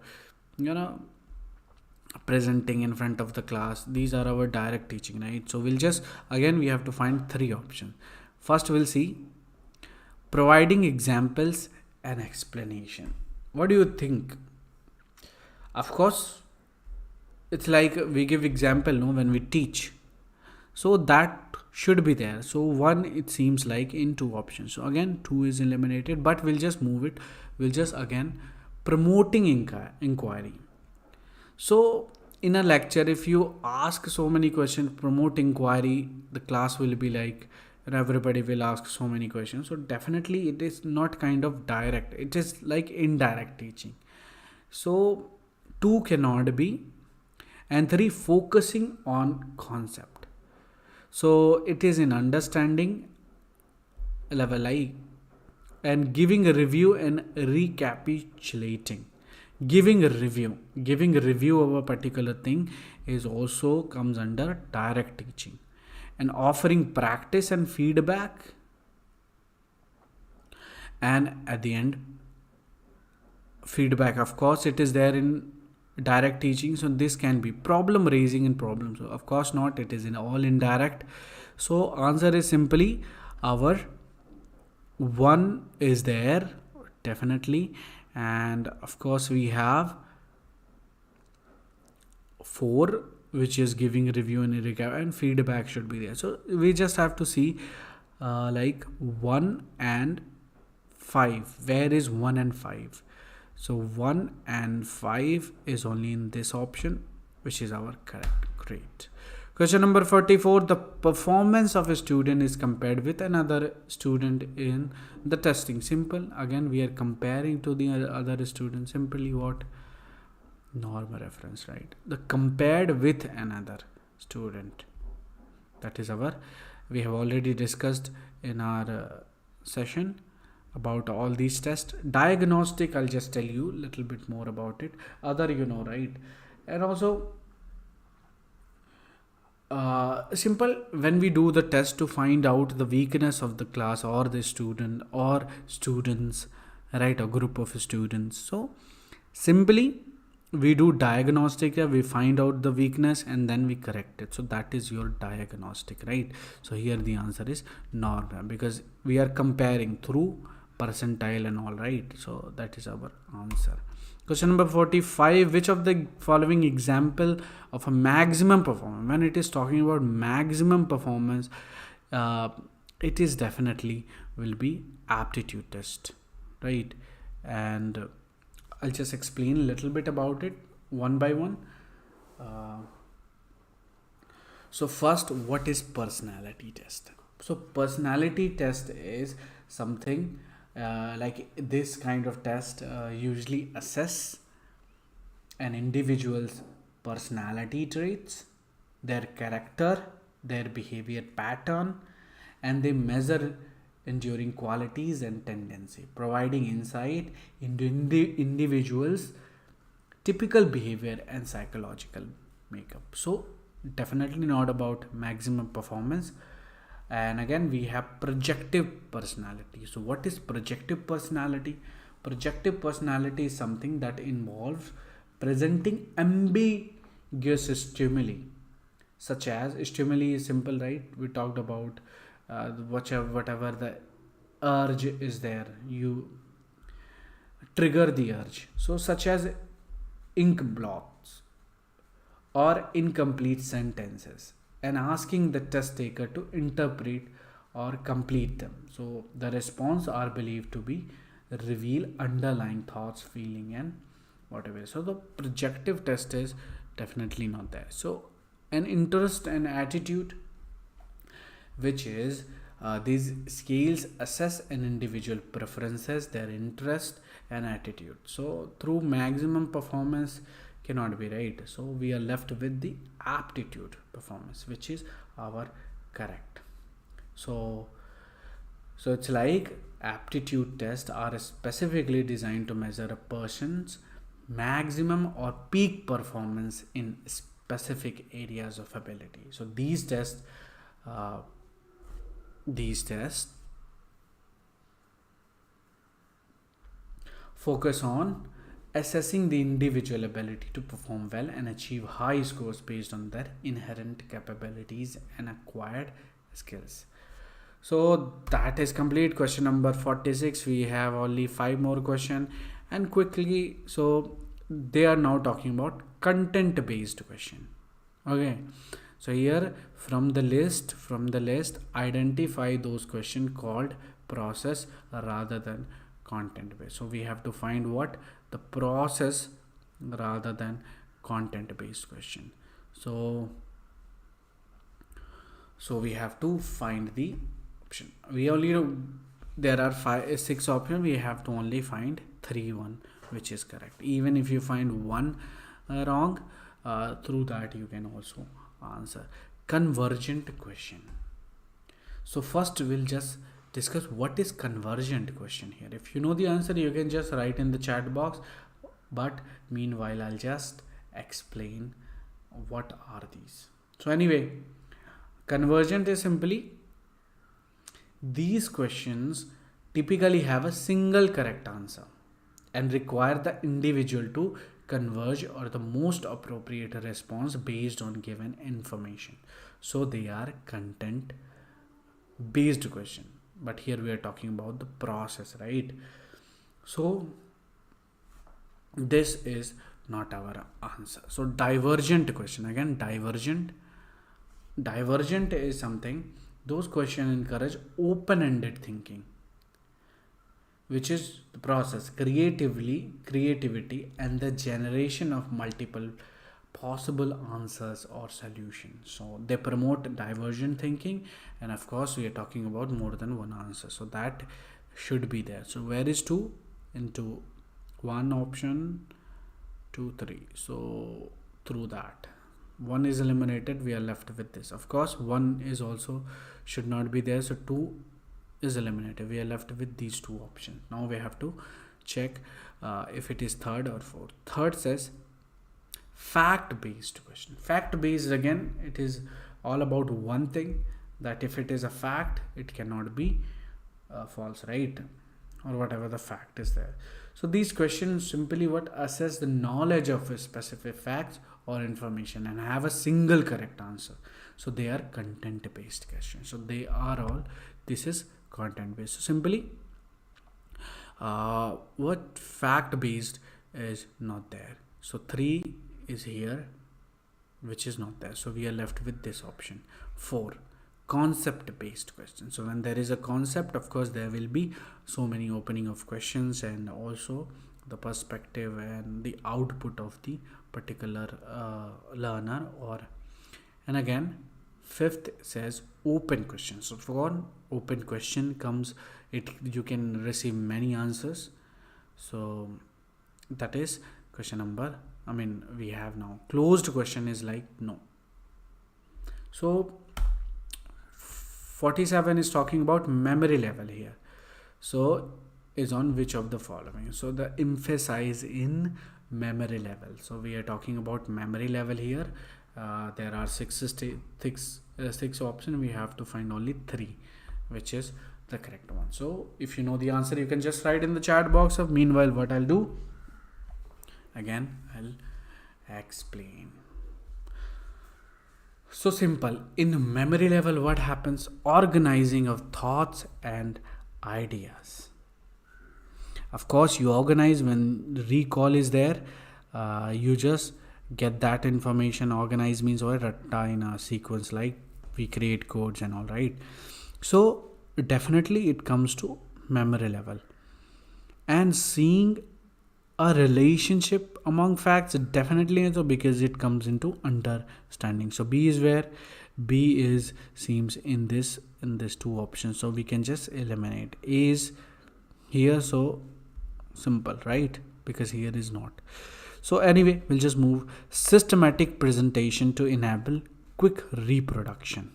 presenting in front of the class. These are our direct teaching, right? So we'll just, again we have to find 3 options. First we'll see providing examples and explanation. What do you think? Of course, it's like we give example, no, when we teach. So that should be there. So 1, it seems like in 2 options. So again 2 is eliminated, but we'll just move it. We'll just again promoting inquiry. So in a lecture, if you ask so many questions, promote inquiry, the class will be like, and everybody will ask so many questions. So definitely it is not kind of direct, it is like indirect teaching. So two cannot be. And three, focusing on concept. So it is in understanding level I, and giving a review and recapitulating. Giving a review of a particular thing is also comes under direct teaching. And offering practice and feedback, and at the end feedback, of course it is there in direct teaching. So this can be problem raising and problem, so of course not, it is in all indirect. So answer is simply our one is there definitely, and of course we have 4, which is giving review and recap, and feedback should be there. So we just have to see like 1 and 5, where is 1 and 5? So 1 and 5 is only in this option, which is our correct. Great. Question number 44, the performance of a student is compared with another student in the testing. Simple, again we are comparing to the other student. Simply what? Normal reference, right? The compared with another student, that is our, we have already discussed in our session about all these tests. Diagnostic, I'll just tell you a little bit more about it. Other, you know, right? And also simple, when we do the test to find out the weakness of the class or the student or students, right, a group of students. So simply we do diagnostic, we find out the weakness and then we correct it. So that is your diagnostic, right? So here the answer is normal, because we are comparing through percentile and all, right? So that is our answer. Question number 45, which of the following example of a maximum performance? When it is talking about maximum performance, it is definitely will be aptitude test, right? And I'll just explain a little bit about it one by one. So first, what is personality test? So personality test is something like this kind of test usually assess an individual's personality traits, their character, their behavior pattern, and they measure enduring qualities and tendency, providing insight into individuals' typical behavior and psychological makeup. So definitely not about maximum performance. And again we have projective personality. So what is projective personality? Projective personality is something that involves presenting ambiguous stimuli, such as stimuli is simple, right? We talked about whatever the urge is there, you trigger the urge. So such as ink blots or incomplete sentences, and asking the test taker to interpret or complete them. So the response are believed to be reveal underlying thoughts, feeling and whatever. So the projective test is definitely not there. So an interest and attitude, which is these scales assess an individual preferences, their interest and attitude. So through maximum performance cannot be, right? So we are left with the aptitude performance, which is our correct. So it's like aptitude tests are specifically designed to measure a person's maximum or peak performance in specific areas of ability. So these tests focus on assessing the individual ability to perform well and achieve high scores based on their inherent capabilities and acquired skills. So that is complete. Question number 46. We have only 5 more questions, and quickly, so they are now talking about content based question. Okay, so here from the list identify those questions called process rather than content based. So we have to find what the process rather than content based question. So we have to find the option. We only know there are 6 options. We have to only find 1 which is correct. Even if you find one wrong, through that you can also answer. Convergent question. So first we'll just discuss what is convergent question here. If you know the answer, you can just write in the chat box, but meanwhile I'll just explain what are these. So anyway, convergent is simply these questions typically have a single correct answer and require the individual to converge or the most appropriate response based on given information. So they are content based question, but here we are talking about the process, right? So this is not our answer. So divergent question, again, divergent is something, those questions encourage open-ended thinking, which is the process, creativity and the generation of multiple possible answers or solutions. So they promote divergent thinking, and of course we are talking about more than one answer, so that should be there. So where is 2 into 1 option, 2 3, so through that 1 is eliminated, we are left with this. Of course 1 is also should not be there, so 2 is eliminated, we are left with these 2 options. Now we have to check if it is third or fourth. Third says fact based question. Fact based, again, it is all about one thing, that if it is a fact, it cannot be false, right? Or whatever the fact is there. So these questions simply what assess the knowledge of a specific facts or information and have a single correct answer. So they are content based questions. So they are all, this is content based. So simply what fact based is not there. So 3 is here, which is not there. So we are left with this option. 4, concept based question. So when there is a concept, of course there will be so many opening of questions and also the perspective and the output of the particular learner. And again, 5th says open question. So for open question comes, you can receive many answers. So that is question number, we have now closed question is like no. So 47 is talking about memory level here. So is on which of the following? So the emphasize in memory level. So we are talking about memory level here. There are six options. We have to find only 3, which is the correct one. So if you know the answer, you can just write in the chat box. Of meanwhile, what I'll do, again, I'll explain. So simple. In memory level, what happens? Organizing of thoughts and ideas. Of course, you organize when recall is there. You just get that information. Organize means ratta in a sequence, like we create codes and all, right? So definitely it comes to memory level. And seeing a relationship among facts, definitely, because it comes into understanding. So B is where B is seems in this 2 options. So we can just eliminate. A is here, so simple, right? Because here is not. So anyway, we'll just move. Systematic presentation to enable quick reproduction.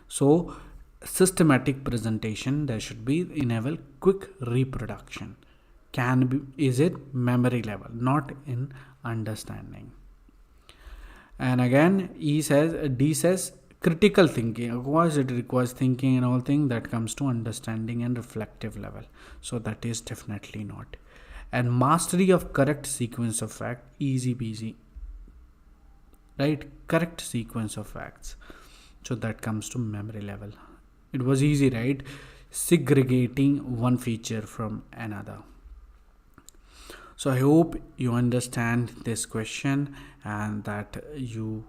So systematic presentation, there should be enable quick reproduction. Can be, is it memory level, not in understanding. And again, D says critical thinking. Of course, it requires thinking and all things, that comes to understanding and reflective level. So that is definitely not. And mastery of correct sequence of fact, easy peasy, right? Correct sequence of facts. So that comes to memory level. It was easy, right? Segregating one feature from another. So I hope you understand this question and that you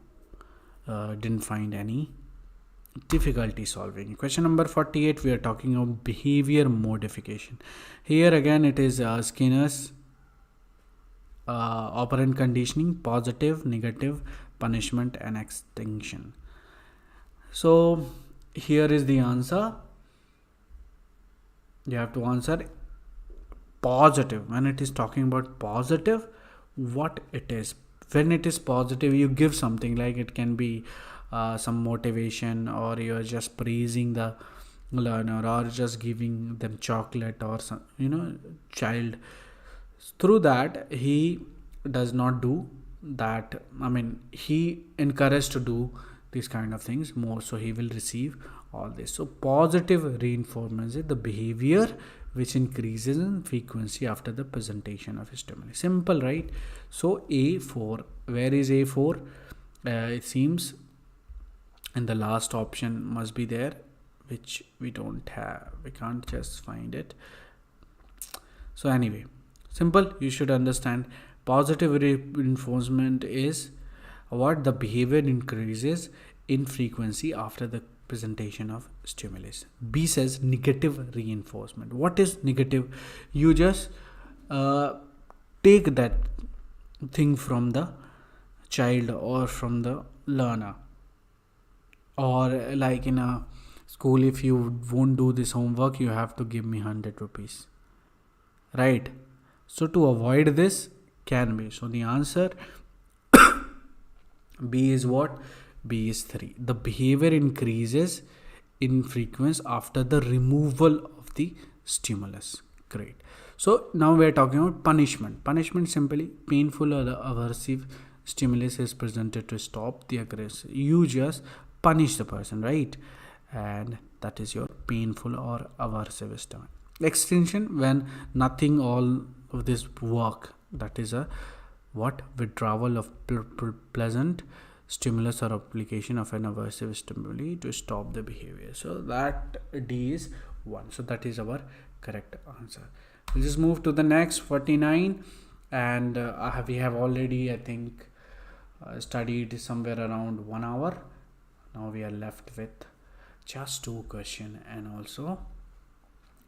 didn't find any difficulty solving. Question number 48, we are talking about behavior modification. Here again, it is Skinner's operant conditioning, positive, negative, punishment, and extinction. So here is the answer. You have to answer positive. When it is talking about positive, what it is. When it is positive, you give something, like it can be some motivation, or you're just praising the learner, or just giving them chocolate, or some, child. Through that, he does not do that. I mean, he encouraged to do these kind of things more, so he will receive all this. So positive reinforcement is the behavior which increases in frequency after the presentation of stimuli. Simple, right? So A4, where is A4? It seems in the last option must be there, which we don't have. We can't just find it. So anyway, simple, you should understand. Positive reinforcement is what? The behavior increases in frequency after the presentation of stimulus. B says negative reinforcement. What is negative? You just take that thing from the child or from the learner, or like in a school, if you won't do this homework, you have to give me 100 rupees, right? So to avoid this can be, so the answer B is what? B is 3. The behavior increases in frequency after the removal of the stimulus. Great. So now we are talking about punishment. Punishment, simply painful or aversive stimulus is presented to stop the aggressor. You just punish the person, right? And that is your painful or aversive stimulus. Extinction, when nothing all of this work, that is a what? Withdrawal of pleasant stimulus or application of an aversive stimuli to stop the behavior. So that D is 1. So that is our correct answer. We'll just move to the next 49, and we have already, I think, studied somewhere around 1 hour. Now we are left with just 2 questions, and also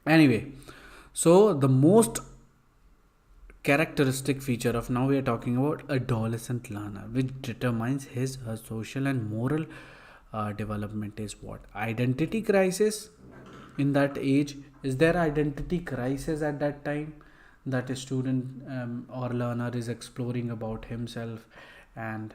anyway, so the most characteristic feature of, now we are talking about adolescent learner, which determines his social and moral development, is what? Identity crisis. In that age, is there identity crisis at that time, that a student or learner is exploring about himself? And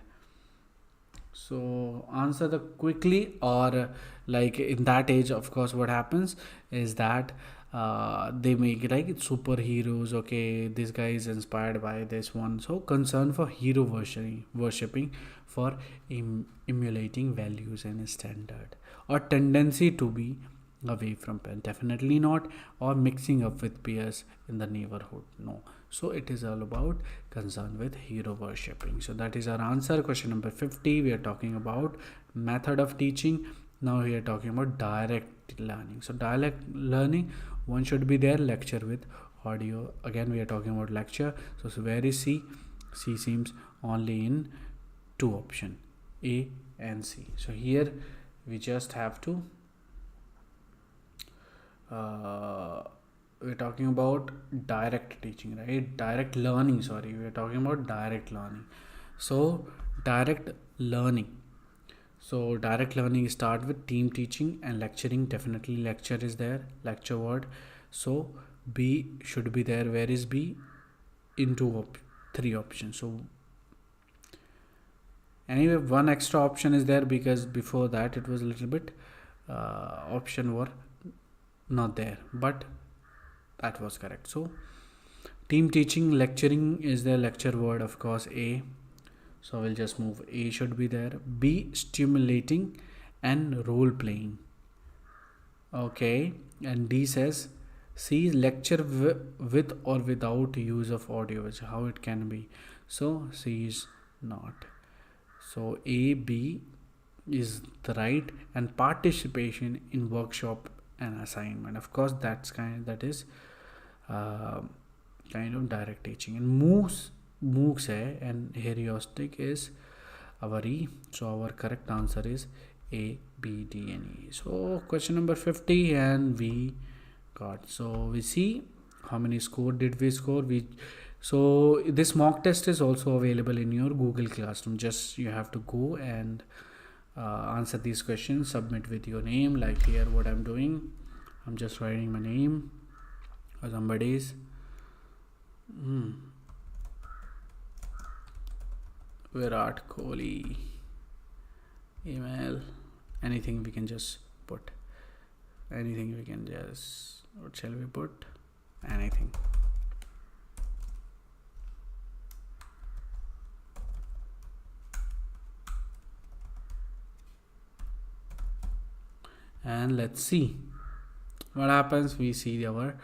so answer the quickly, or like in that age, of course, what happens is that they make like superheroes. Okay, this guy is inspired by this one, so concern for hero worshipping, for emulating values and standard, or tendency to be away from parents, definitely not, or mixing up with peers in the neighborhood, no. So it is all about concern with hero worshipping. So that is our answer. Question number 50, we are talking about method of teaching. Now we are talking about direct learning. So direct learning, one should be there, lecture with audio. Again, we are talking about lecture. So where is C? C seems only in 2 options, A and C. So here we just have to we're talking about direct teaching, right? Direct learning, sorry, we're talking about direct learning. So direct learning, so direct learning start with team teaching and lecturing. Definitely lecture is there, lecture word. So B should be there. Where is B? In 3 options. So anyway, 1 extra option is there, because before that it was a little bit option were not there, but that was correct. So team teaching, lecturing is the lecture word, of course, A. So we'll just move. A should be there. B, stimulating and role playing. Okay, and D says C, lecture with or without use of audio, how it can be. So C is not. So A, B is the right, and participation in workshop and assignment, of course, that is kind of direct teaching. And MOOCs hai, and heuristic is our E. So our correct answer is A, B, D, and E. So question number 50, and we got, so we see how many score did we score. We So this mock test is also available in your Google Classroom. Just you have to go and answer these questions, submit with your name. Like here what I'm doing, I'm just writing my name or somebody's. Virat Kohli, email, anything we can just put, anything we can just, what shall we put, anything. And let's see what happens. We see our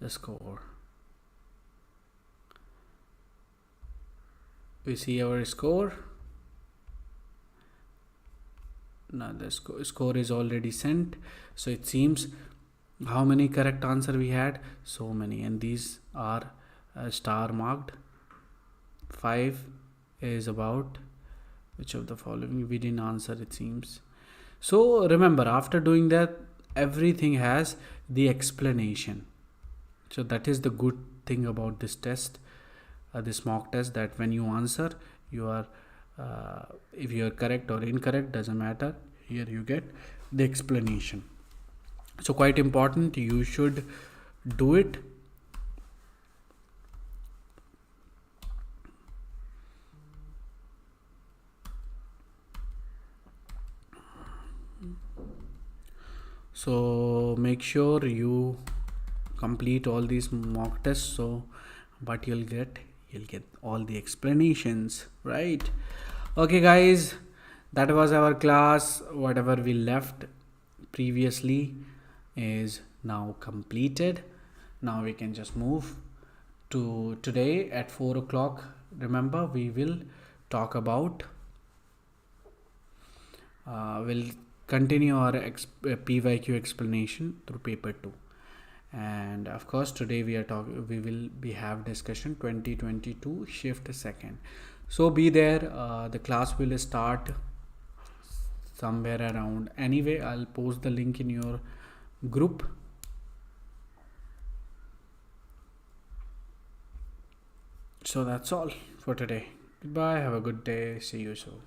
score. We see our score. Now the score is already sent. So it seems how many correct answer we had? So many, and these are star marked. 5 is about which of the following we didn't answer, it seems. So remember, after doing that, everything has the explanation. So that is the good thing about this test, this mock test, that when you answer, you are if you are correct or incorrect, doesn't matter. Here you get the explanation. So quite important, you should do it. So make sure you complete all these mock tests, so but you'll get all the explanations, right? Okay guys, that was our class. Whatever we left previously is now completed. Now we can just move to today at 4 o'clock. Remember, we will talk about we'll continue our PYQ explanation through paper 2. And of course today we will have discussion 2022 shift second. So be there. The class will start somewhere around, anyway I'll post the link in your group. So that's all for today. Goodbye, have a good day, see you soon.